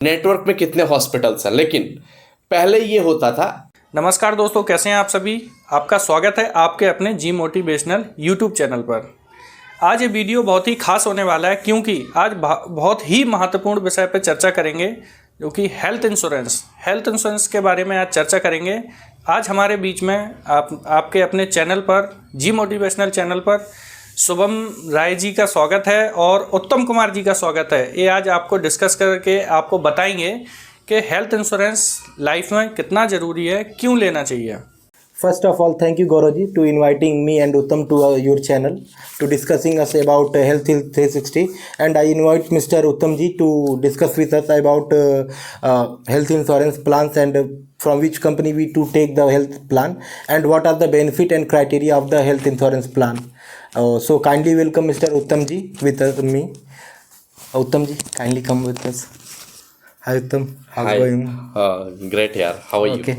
Network में कितने hospitals हैं, लेकिन पहले ये होता था। नमस्कार दोस्तों, कैसे हैं आप सभी। आपका स्वागत है आपके अपने जी मोटिवेशनल यूट्यूब चैनल पर। आज ये वीडियो बहुत ही खास होने वाला है क्योंकि आज बहुत ही महत्वपूर्ण विषय पर चर्चा करेंगे, जो कि हेल्थ इंश्योरेंस के बारे में आज चर्चा करेंगे। आज हमारे बीच में आपके अपने चैनल पर, जी मोटिवेशनल चैनल पर, शुभम राय जी का स्वागत है और उत्तम कुमार जी का स्वागत है। ये आज आपको डिस्कस करके आपको बताएंगे कि हेल्थ इंश्योरेंस लाइफ में कितना ज़रूरी है, क्यों लेना चाहिए। First of all, thank you Gauraji to inviting me and Uttam to your channel to discussing us about Health 360, and I invite Mr. Uttam ji to discuss with us about health insurance plans and from which company we to take the health plan and what are the benefit and criteria of the health insurance plan. So kindly welcome Mr. Uttam ji with us, me. Uttam ji, kindly come with us. Hi Uttam, how's going? Great यार, how are you? Okay,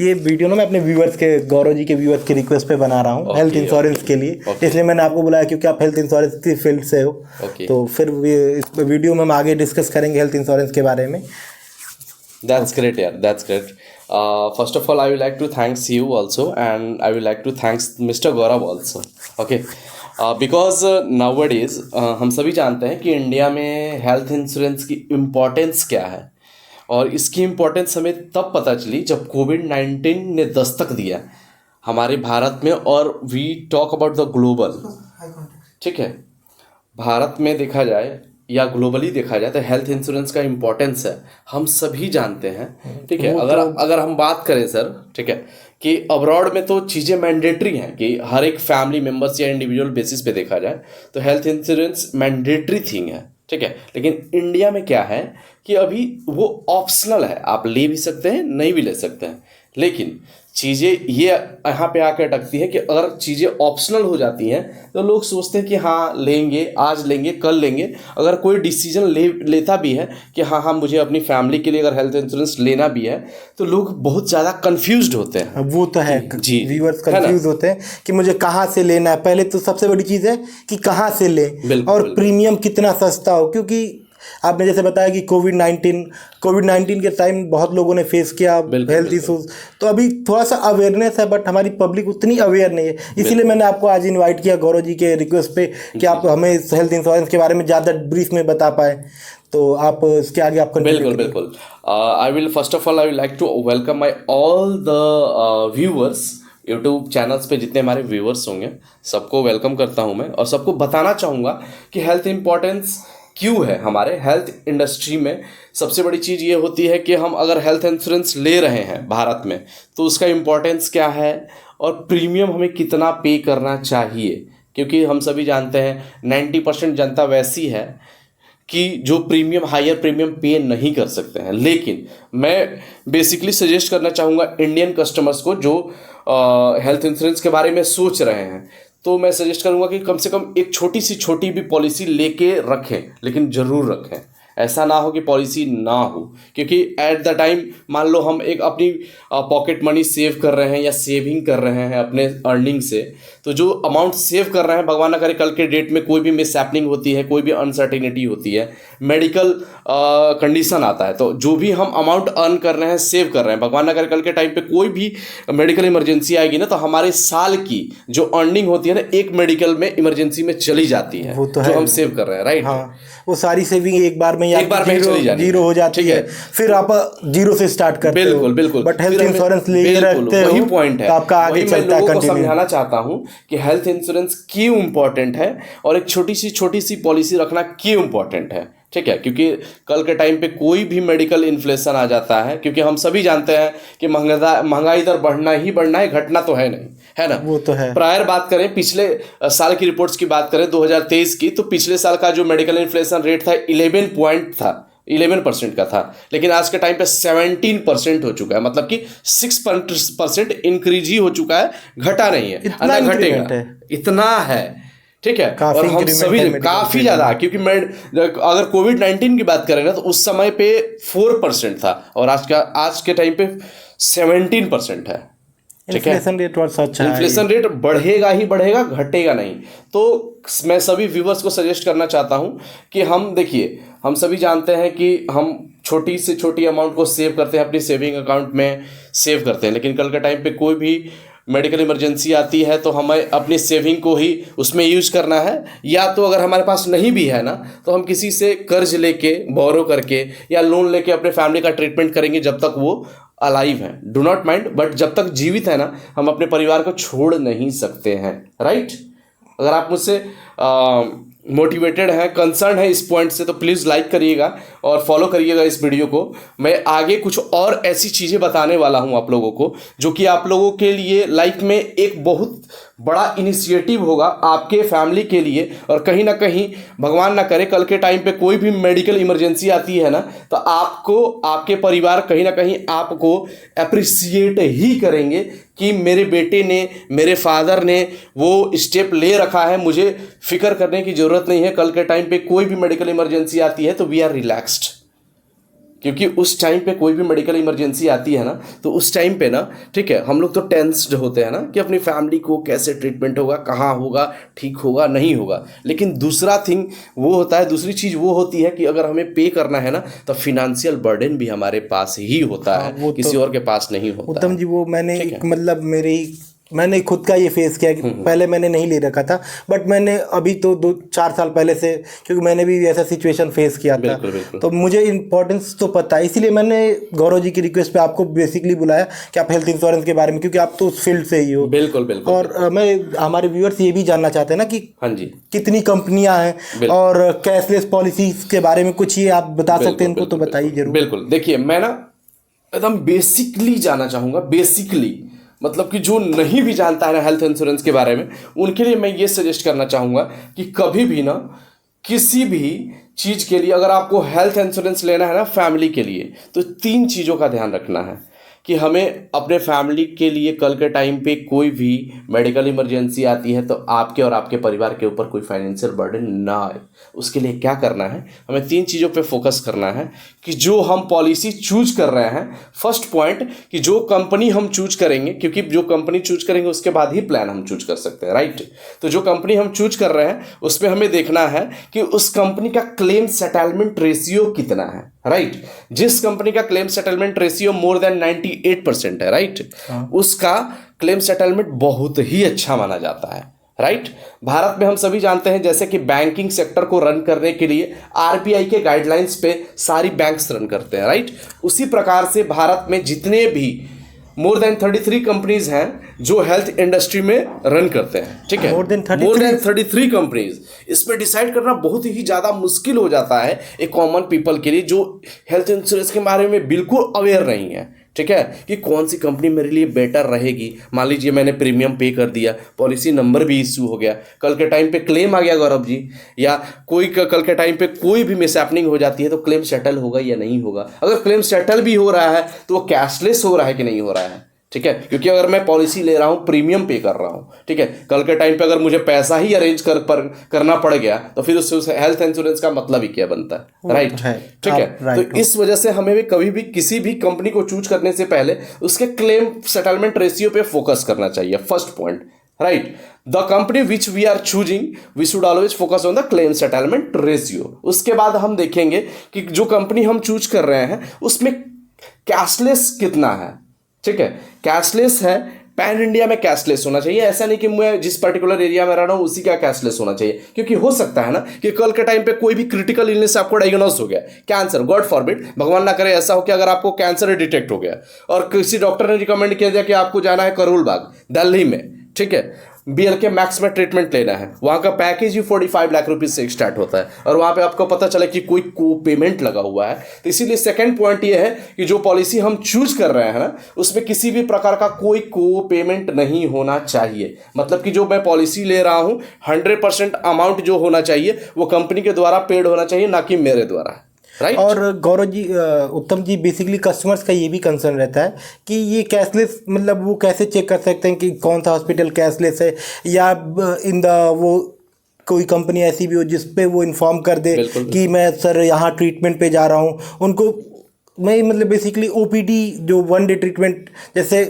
ये video ना मैं अपने viewers के, गौरव जी के viewers के request पे बना रहा हूँ हेल्थ इंश्योरेंस के लिए। इसलिए मैंने आपको बुलाया क्योंकि आप हेल्थ इंश्योरेंस की फील्ड से हो। तो फिर इस वीडियो में हम आगे डिस्कस करेंगे हेल्थ इंश्योरेंस के बारे में। That's great यार, that's great. First of all, I would like to thanks you also, and I would like to thanks Mr. Gaurav also. Okay. Because nowadays हम सभी जानते हैं कि इंडिया में हेल्थ इंश्योरेंस की इम्पोर्टेंस क्या है, और इसकी इम्पोर्टेंस हमें तब पता चली जब कोविड-19 ने दस्तक दिया हमारे भारत में। और we talk about the global, ठीक है, भारत में देखा जाए या ग्लोबली देखा जाए तो हेल्थ इंश्योरेंस का इम्पोर्टेंस है, हम सभी जानते हैं, ठीक है। अगर हम बात करें सर, ठीक है, कि अब्रॉड में तो चीज़ें मैंडेटरी हैं कि हर एक फैमिली मेम्बर्स या इंडिविजुअल बेसिस पे देखा जाए तो हेल्थ इंश्योरेंस मैंडेटरी थिंग है, ठीक है। लेकिन इंडिया में क्या है कि अभी वो ऑप्शनल है, आप ले भी सकते हैं, नहीं भी ले सकते हैं। लेकिन चीज़ें ये यहाँ पे आकर अटकती है कि अगर चीज़ें ऑप्शनल हो जाती हैं तो लोग सोचते हैं कि हाँ लेंगे, आज लेंगे, कल लेंगे। अगर कोई डिसीजन लेता भी है कि हाँ मुझे अपनी फैमिली के लिए अगर हेल्थ इंश्योरेंस लेना भी है, तो लोग बहुत ज़्यादा कंफ्यूज्ड होते हैं। वो तो है जी, व्यूअर्स कंफ्यूज होते हैं कि मुझे कहाँ से लेना है। पहले तो सबसे बड़ी चीज़ है कि कहाँ से लें और प्रीमियम कितना सस्ता हो, क्योंकि आपने जैसे बताया कि कोविड 19 के टाइम बहुत लोगों ने फेस किया हेल्थ इशूज। तो अभी थोड़ा सा अवेयरनेस है, बट हमारी पब्लिक उतनी अवेयर नहीं है। इसीलिए मैंने आपको आज इनवाइट किया गौरव जी के रिक्वेस्ट पे कि आप हमें हेल्थ इंश्योरेंस के बारे में ज़्यादा ब्रीफ में बता पाए। तो आप इसके आगे आप बिल्कुल I will first of all I will like to welcome my all the viewers YouTube channels पे। जितने हमारे व्यूअर्स होंगे सबको वेलकम करता हूँ मैं, और सबको बताना चाहूँगा कि हेल्थ इंपॉर्टेंस क्यों है हमारे हेल्थ इंडस्ट्री में। सबसे बड़ी चीज़ ये होती है कि हम अगर हेल्थ इंश्योरेंस ले रहे हैं भारत में तो उसका इम्पोर्टेंस क्या है और प्रीमियम हमें कितना पे करना चाहिए। क्योंकि हम सभी जानते हैं 90% जनता वैसी है कि जो हायर प्रीमियम पे नहीं कर सकते हैं। लेकिन मैं बेसिकली सजेस्ट करना चाहूँगा इंडियन कस्टमर्स को जो हेल्थ इंश्योरेंस के बारे में सोच रहे हैं, तो मैं सजेस्ट करूंगा कि कम से कम एक छोटी भी पॉलिसी लेके रखें, लेकिन ज़रूर रखें। ऐसा ना हो कि पॉलिसी ना हो, क्योंकि एट द टाइम मान लो हम एक अपनी पॉकेट मनी सेव कर रहे हैं या सेविंग कर रहे हैं अपने अर्निंग से, तो जो अमाउंट सेव कर रहे हैं, भगवान ना करे कल के डेट में कोई भी मिस हैपनिंग होती है, कोई भी अनसर्टेनिटी होती है, मेडिकल कंडीशन आता है, तो जो भी हम अमाउंट अर्न कर रहे हैं, सेव कर रहे हैं, भगवान ना करे कल के टाइम पे कोई भी मेडिकल इमरजेंसी आएगी ना, तो हमारे साल की जो अर्निंग होती है ना, एक मेडिकल में इमरजेंसी में चली जाती है, तो जो हम सेव कर रहे हैं, राइट। हाँ, वो सारी सेविंग एक बार में जीरो हो जाती है, फिर आप जीरो से स्टार्ट करते हो। बिल्कुल बट हेल्थ इंश्योरेंस ले रखते हो, वही पॉइंट है, तो आपका आगे चलता है। कंटिन्यू समझाना चाहता हूँ कि हेल्थ इंश्योरेंस क्यों इंपॉर्टेंट है और एक छोटी सी पॉलिसी रखना क्यों इंपॉर्टेंट है, ठीक है। क्योंकि कल के टाइम पे कोई भी मेडिकल इन्फ्लेशन आ जाता है, क्योंकि हम सभी जानते हैं कि महंगाई दर बढ़ना ही बढ़ना है, घटना तो है नहीं, है ना। वो तो है। प्रायर बात करें, पिछले साल की रिपोर्ट्स की बात करें 2023 की, तो पिछले साल का जो मेडिकल इन्फ्लेशन रेट था 11% का था, लेकिन आज के टाइम पे 17% हो चुका है। मतलब कि 6% इंक्रीज ही हो चुका है, घटा नहीं है, इतना घटेगा, इतना है, ठीक है। और हम सभी काफ़ी ज़्यादा, क्योंकि मैं अगर कोविड-19 की बात करें ना, तो उस समय पे 4% था और आज के टाइम पे 17% है, ठीक है। इन्फ्लेशन रेट और अच्छा है, इन्फ्लेशन रेट बढ़ेगा ही बढ़ेगा, घटेगा नहीं। तो मैं सभी व्यूवर्स को सजेस्ट करना चाहता हूं कि हम देखिए हम सभी जानते हैं कि हम छोटी से छोटी अमाउंट को सेव करते हैं, अपनी सेविंग अकाउंट में सेव करते हैं, लेकिन कल के टाइम पे कोई भी मेडिकल इमरजेंसी आती है तो हमें अपनी सेविंग को ही उसमें यूज करना है, या तो अगर हमारे पास नहीं भी है ना तो हम किसी से कर्ज लेके, बोरो करके या लोन लेके अपने फैमिली का ट्रीटमेंट करेंगे जब तक वो अलाइव है। डू नॉट माइंड, बट जब तक जीवित है ना हम अपने परिवार को छोड़ नहीं सकते हैं, राइट। अगर आप मुझसे मोटिवेटेड हैं, कंसर्न है इस पॉइंट से, तो प्लीज़ लाइक करिएगा और फॉलो करिएगा इस वीडियो को। मैं आगे कुछ और ऐसी चीज़ें बताने वाला हूं आप लोगों को जो कि आप लोगों के लिए लाइफ में एक बहुत बड़ा इनिशिएटिव होगा आपके फैमिली के लिए। और कहीं ना कहीं भगवान ना करे कल के टाइम पे कोई भी मेडिकल इमरजेंसी आती है ना तो आपको, आपके परिवार कहीं ना कहीं आपको अप्रिसिएट ही करेंगे कि मेरे बेटे ने, मेरे फादर ने वो स्टेप ले रखा है, मुझे फिक्र करने की ज़रूरत नहीं है। कल के टाइम पे कोई भी मेडिकल इमरजेंसी आती है तो वी आर रिलैक्स्ड, क्योंकि उस टाइम पे कोई भी मेडिकल इमरजेंसी आती है ना तो उस टाइम पे ना, ठीक है, हम लोग तो टेंस्ड होते हैं ना कि अपनी फैमिली को कैसे ट्रीटमेंट होगा, कहाँ होगा, ठीक होगा, नहीं होगा। लेकिन दूसरा थिंग वो होता है, दूसरी चीज़ वो होती है कि अगर हमें पे करना है ना तो फिनेंशियल बर्डन भी हमारे पास ही होता है, किसी और के पास नहीं होता। उत्तम जी, वो मैंने मतलब मैंने खुद का ये फेस किया कि पहले मैंने नहीं ले रखा था, बट मैंने अभी तो 2-4 साल पहले से, क्योंकि मैंने भी ऐसा सिचुएशन फेस किया था, बिल्कुल। तो मुझे इम्पोर्टेंस तो पता है। इसीलिए मैंने गौरव जी की रिक्वेस्ट पे आपको बेसिकली बुलाया कि आप हेल्थ इंश्योरेंस के बारे में, क्योंकि आप तो उस फील्ड से ही हो। बिल्कुल। और मैं, हमारे व्यूअर्स ये भी जानना चाहते हैं ना कि हाँ जी, कितनी कंपनियां हैं और कैशलेस पॉलिसी के बारे में कुछ ये आप बता सकते हैं इनको, तो बताइए जरूर। बिल्कुल। देखिए, मैं ना एकदम बेसिकली जाना चाहूँगा, बेसिकली मतलब कि जो नहीं भी जानता है ना हेल्थ इंश्योरेंस के बारे में, उनके लिए मैं ये सजेस्ट करना चाहूँगा कि कभी भी ना किसी भी चीज़ के लिए अगर आपको हेल्थ इंश्योरेंस लेना है ना फैमिली के लिए, तो 3 चीज़ों का ध्यान रखना है कि हमें अपने फैमिली के लिए कल के टाइम पे कोई भी मेडिकल इमरजेंसी आती है तो आपके और आपके परिवार के ऊपर कोई फाइनेंशियल बर्डन ना आए। उसके लिए क्या करना है, हमें 3 चीज़ों पे फोकस करना है कि जो हम पॉलिसी चूज कर रहे हैं। फर्स्ट पॉइंट कि जो कंपनी हम चूज करेंगे, क्योंकि जो कंपनी चूज करेंगे उसके बाद ही प्लान हम चूज कर सकते हैं, राइट। तो जो कंपनी हम चूज कर रहे हैं उसमें हमें देखना है कि उस कंपनी का क्लेम सेटलमेंट रेशियो कितना है, राइट। जिस कंपनी का claim settlement ratio more than 98% है, राइट, उसका क्लेम सेटलमेंट बहुत ही अच्छा माना जाता है, राइट। भारत में हम सभी जानते हैं जैसे कि बैंकिंग सेक्टर को रन करने के लिए आरबीआई के गाइडलाइंस पे सारी बैंक्स रन करते हैं, राइट। उसी प्रकार से भारत में जितने भी मोर देन 33 कंपनीज हैं जो हेल्थ इंडस्ट्री में रन करते हैं, ठीक है, मोर देन 33 कंपनीज। इसमें डिसाइड करना बहुत ही ज़्यादा मुश्किल हो जाता है एक कॉमन पीपल के लिए जो हेल्थ इंश्योरेंस के बारे में बिल्कुल अवेयर नहीं है, ठीक है, कि कौन सी कंपनी मेरे लिए बेटर रहेगी। मान लीजिए मैंने प्रीमियम पे कर दिया, पॉलिसी नंबर भी इशू हो गया, कल के टाइम पे क्लेम आ गया गौरव जी, या कोई कल के टाइम पे कोई भी मिसहैपनिंग हो जाती है तो क्लेम सेटल होगा या नहीं होगा। अगर क्लेम सेटल भी हो रहा है तो वो कैशलेस हो रहा है कि नहीं हो रहा है, ठीक है, क्योंकि अगर मैं पॉलिसी ले रहा हूँ, प्रीमियम पे कर रहा हूँ, ठीक है, कल के टाइम पे अगर मुझे पैसा ही अरेंज करना पड़ गया तो फिर उससे हेल्थ इंश्योरेंस का मतलब ही क्या बनता है, राइट, ठीक है। तो इस वजह से हमें भी कभी भी किसी भी कंपनी को चूज करने से पहले उसके क्लेम सेटलमेंट रेशियो पे फोकस करना चाहिए, first point, right. The company which we are choosing we should always focus on the claim settlement ratio. उसके बाद हम देखेंगे कि जो कंपनी हम चूज कर रहे हैं उसमें कैशलेस कितना है, ठीक है, कैशलेस है, पैन इंडिया में कैशलेस होना चाहिए। ऐसा नहीं कि मैं जिस पर्टिकुलर एरिया में रह रहा हूँ उसी का कैशलेस होना चाहिए, क्योंकि हो सकता है ना कि कल के टाइम पे कोई भी क्रिटिकल इलनेस आपको डायग्नोस हो गया, कैंसर, गॉड फॉरबिड, भगवान ना करे ऐसा हो कि अगर आपको कैंसर डिटेक्ट हो गया और किसी डॉक्टर ने रिकमेंड किया जाए कि आपको जाना है करोल बाग दिल्ली में, ठीक है, BLK मैक्स में ट्रीटमेंट लेना है, वहाँ का पैकेज ही 45 लाख रुपीज से स्टार्ट होता है और वहाँ पे आपको पता चले कि कोई को पेमेंट लगा हुआ है। तो इसीलिए सेकंड पॉइंट ये है कि जो पॉलिसी हम चूज कर रहे हैं ना उसमें किसी भी प्रकार का कोई को पेमेंट नहीं होना चाहिए। मतलब कि जो मैं पॉलिसी ले रहा हूँ 100% अमाउंट जो होना चाहिए वो कंपनी के द्वारा पेड होना चाहिए, ना कि मेरे द्वारा, राइट। और गौरव जी, उत्तम जी, बेसिकली कस्टमर्स का ये भी कंसर्न रहता है कि ये कैशलेस, मतलब वो कैसे चेक कर सकते हैं कि कौन सा हॉस्पिटल कैशलेस है, या इन द वो कोई कंपनी ऐसी भी हो जिस पे वो इन्फॉर्म कर दे कि मैं सर यहाँ ट्रीटमेंट पे जा रहा हूँ। उनको मैं मतलब बेसिकली OPD जो 1 डे ट्रीटमेंट, जैसे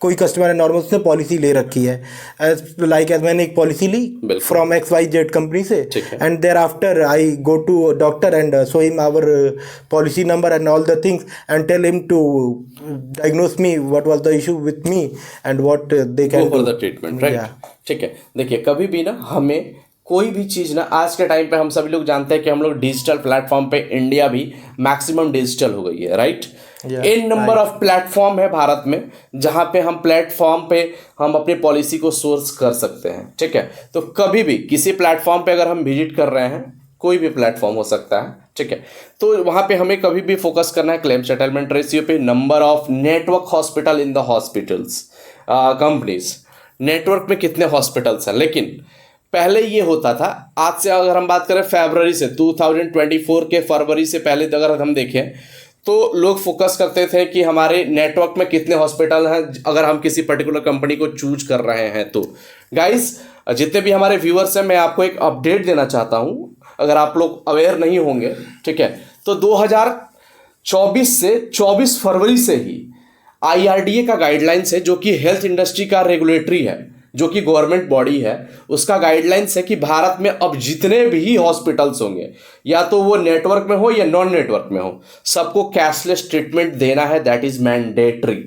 कोई कस्टमर है नॉर्मल, उसने पॉलिसी ले रखी है, एज मैंने एक पॉलिसी ली फ्रॉम XYZ कंपनी से, and there after I go to doctor and show him our policy number and all the things and tell him to diagnose me what was the issue with me and what they can for the treatment, right. ठीक है, देखिए कभी भी ना हमें कोई भी चीज़ ना, आज के टाइम पे हम सभी लोग जानते हैं कि हम लोग डिजिटल प्लेटफॉर्म पे, इंडिया भी मैक्सिमम डिजिटल हो गई है, right. In number of platform है भारत में जहाँ पे हम प्लेटफॉर्म पे हम अपनी पॉलिसी को सोर्स कर सकते हैं, ठीक है। तो कभी भी किसी प्लेटफॉर्म पे अगर हम विजिट कर रहे हैं, कोई भी प्लेटफॉर्म हो सकता है, ठीक है, तो वहाँ पे हमें कभी भी फोकस करना है क्लेम सेटलमेंट रेशियो पे, number of network hospital in the hospitals companies, network में कितने हॉस्पिटल्स हैं। लेकिन पहले ये होता था, आज से अगर हम बात करें फरवरी से 2024 के फरवरी से पहले अगर हम देखें तो लोग फोकस करते थे कि हमारे नेटवर्क में कितने हॉस्पिटल हैं अगर हम किसी पर्टिकुलर कंपनी को चूज कर रहे हैं। तो गाइस, जितने भी हमारे व्यूअर्स हैं, मैं आपको एक अपडेट देना चाहता हूं, अगर आप लोग अवेयर नहीं होंगे, ठीक है, तो 2024 से 24 फरवरी से ही IRDA का गाइडलाइंस है, जो कि हेल्थ इंडस्ट्री का रेगुलेटरी है, जो कि गवर्नमेंट बॉडी है, उसका गाइडलाइंस है कि भारत में अब जितने भी हॉस्पिटल्स होंगे, या तो वो नेटवर्क में हो या नॉन नेटवर्क में हो, सबको कैशलेस ट्रीटमेंट देना है। That is mandatory.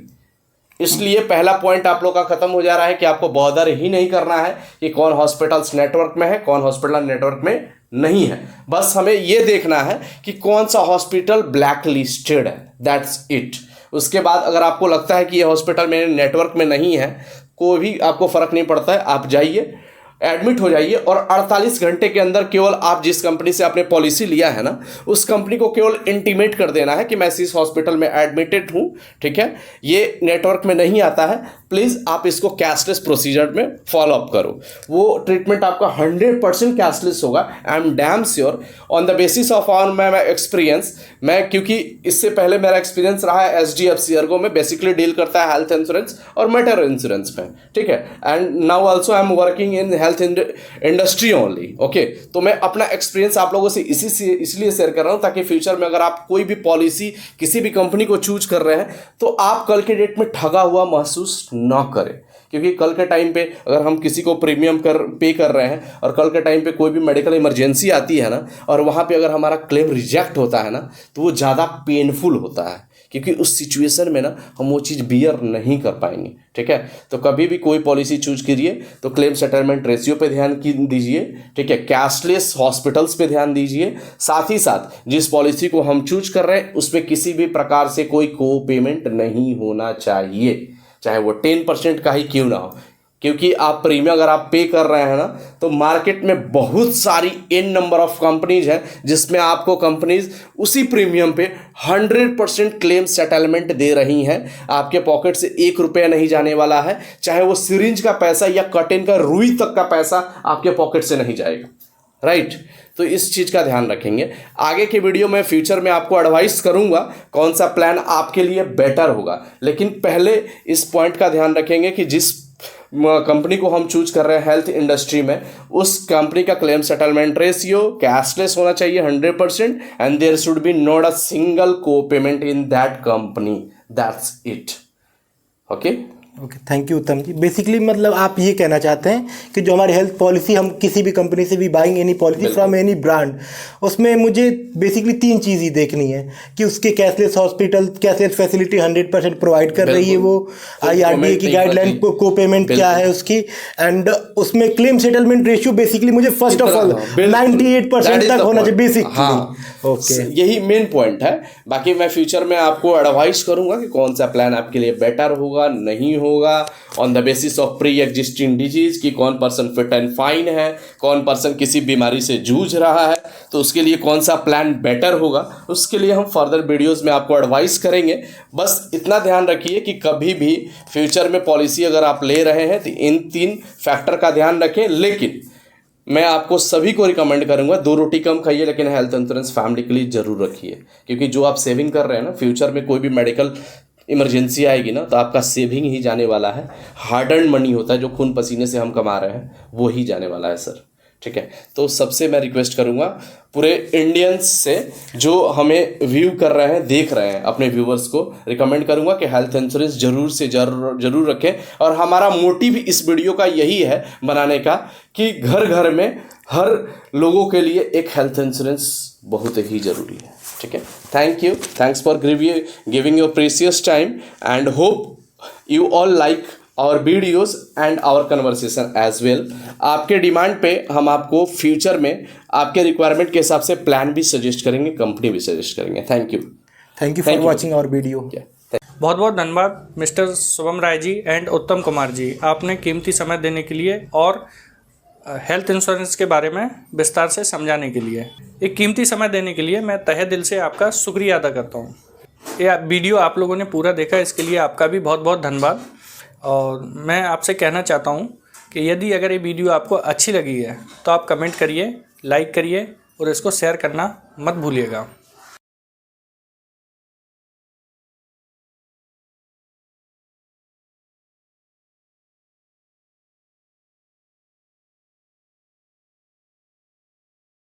इसलिए पहला पॉइंट आप लोग का खत्म हो जा रहा है कि आपको बॉदर ही नहीं करना है कि कौन हॉस्पिटल्स नेटवर्क में है, कौन हॉस्पिटल नेटवर्क में नहीं है। बस हमें यह देखना है कि कौन सा हॉस्पिटल ब्लैक लिस्टेड है, दैट्स इट। उसके बाद अगर आपको लगता है कि ये हॉस्पिटल मेरे नेटवर्क में नहीं है, कोई भी आपको फर्क नहीं पड़ता है, आप जाइए, एडमिट हो जाइए, और 48 घंटे के अंदर केवल आप जिस कंपनी से आपने पॉलिसी लिया है ना, उस कंपनी को केवल इंटीमेट कर देना है कि मैं इस हॉस्पिटल में एडमिटेड हूं, ठीक है, ये नेटवर्क में नहीं आता है, प्लीज़ आप इसको कैशलेस प्रोसीजर में फॉलो अप करो। वो ट्रीटमेंट आपका 100% कैशलेस होगा। I am damn sure on the basis of on my experience. मैं, क्योंकि इससे पहले मेरा एक्सपीरियंस रहा है HDFC अर्गो में, बेसिकली डील करता है हेल्थ इंश्योरेंस और मेटर इंश्योरेंस में, ठीक है, and now also I am working in health industry only, okay. तो मैं अपना एक्सपीरियंस आप लोगों से इसलिए शेयर कर रहा हूं ताकि फ्यूचर में अगर आप कोई भी पॉलिसी किसी भी कंपनी को चूज कर रहे हैं तो आप कल के डेट में ठगा हुआ महसूस ना करें। क्योंकि कल के टाइम पे अगर हम किसी को प्रीमियम पे कर रहे हैं और कल के टाइम पे कोई भी मेडिकल इमरजेंसी आती है ना, और वहाँ पे अगर हमारा क्लेम रिजेक्ट होता है ना, तो वो ज़्यादा पेनफुल होता है, क्योंकि उस सिचुएशन में ना हम वो चीज़ बियर नहीं कर पाएंगे, ठीक है। तो कभी भी कोई पॉलिसी चूज करिए तो क्लेम सेटलमेंट रेशियो पे ध्यान दीजिए, ठीक है, कैशलेस हॉस्पिटल्स पे ध्यान दीजिए, साथ ही साथ जिस पॉलिसी को हम चूज कर रहे हैं उसमें किसी भी प्रकार से कोई को पेमेंट नहीं होना चाहिए, चाहे वो 10% का ही क्यों ना हो। क्योंकि आप प्रीमियम अगर आप पे कर रहे हैं ना, तो मार्केट में बहुत सारी इन नंबर ऑफ कंपनीज हैं जिसमें आपको कंपनीज उसी प्रीमियम पे 100% क्लेम सेटलमेंट दे रही हैं। आपके पॉकेट से 1 रुपया नहीं जाने वाला है, चाहे वो सिरिंज का पैसा या कर्टेन का रुई तक का पैसा आपके पॉकेट से नहीं जाएगा, राइट। तो इस चीज़ का ध्यान रखेंगे। आगे के वीडियो में फ्यूचर में आपको एडवाइस करूंगा कौन सा प्लान आपके लिए बेटर होगा, लेकिन पहले इस पॉइंट का ध्यान रखेंगे कि जिस कंपनी को हम चूज कर रहे हैं हेल्थ इंडस्ट्री में, उस कंपनी का क्लेम सेटलमेंट रेशियो कैशलेस होना चाहिए 100%, and there should be not a single co payment in that company, that's it, okay. Okay, thank you Uttam ji. Basically मतलब आप ये कहना चाहते हैं कि जो हमारी हेल्थ पॉलिसी, हम किसी भी कंपनी से भी buying any policy from any brand, उसमें मुझे बेसिकली 3 चीज़ ही देखनी है कि उसके cashless hospital, cashless facility 100% provide कर रही है वो, IRDA की गाइडलाइन को पेमेंट क्या है उसकी, एंड उसमें क्लेम सेटलमेंट रेशियो बेसिकली मुझे फर्स्ट ऑफ ऑल 98% तक होना चाहिए बेसिकली। ओके, यही मेन पॉइंट है। बाकी मैं फ्यूचर में आपको एडवाइस करूंगा कि कौन सा प्लान आपके लिए बेटर होगा, नहीं होगा, on the basis of pre existing disease, कि कौन पर्सन फिट एंड फाइन है, कौन पर्सन किसी बीमारी से जूझ रहा है, तो उसके लिए कौन सा प्लान बेटर होगा, उसके लिए हम फर्दर वीडियोस में आपको एडवाइस करेंगे। बस इतना ध्यान रखिए कि कभी भी फ्यूचर में पॉलिसी अगर आप ले रहे हैं तो इन 3 फैक्टर का ध्यान रखें। लेकिन मैं आपको सभी को रिकमेंड करूंगा 2 रोटी कम खाइए, लेकिन हेल्थ इंश्योरेंस फैमिली के लिए जरूर रखिए, क्योंकि जो आप सेविंग कर रहे हैं ना, फ्यूचर में कोई भी मेडिकल इमरजेंसी आएगी ना, तो आपका सेविंग ही जाने वाला है। हार्ड अर्न मनी होता है, जो खून पसीने से हम कमा रहे हैं, वो ही जाने वाला है सर, ठीक है। तो सबसे मैं रिक्वेस्ट करूंगा पूरे इंडियंस से जो हमें व्यू कर रहे हैं, देख रहे हैं, अपने व्यूवर्स को रिकमेंड करूंगा कि हेल्थ इंश्योरेंस जरूर से जरूर रखें। और हमारा मोटिव इस वीडियो का यही है बनाने का कि घर घर में हर लोगों के लिए एक हेल्थ इंश्योरेंस बहुत ही ज़रूरी है। ठीक है। Thank you, thanks for giving your precious time and hope you all like our videos and our conversation as well. आपके डिमांड पे हम आपको फ्यूचर में आपके रिक्वायरमेंट के हिसाब से प्लान भी सजेस्ट करेंगे, कंपनी भी सजेस्ट करेंगे। Thank you for watching our video. बहुत बहुत धन्यवाद मिस्टर शुभम राय जी एंड उत्तम कुमार जी, आपने कीमती समय देने के लिए और हेल्थ इंश्योरेंस के बारे में विस्तार से समझाने के लिए, एक कीमती समय देने के लिए मैं तहे दिल से आपका शुक्रिया अदा करता हूँ। ये वीडियो आप लोगों ने पूरा देखा, इसके लिए आपका भी बहुत बहुत धन्यवाद। और मैं आपसे कहना चाहता हूँ कि यदि अगर ये वीडियो आपको अच्छी लगी है तो आप कमेंट करिए, लाइक करिए और इसको शेयर करना मत भूलिएगा।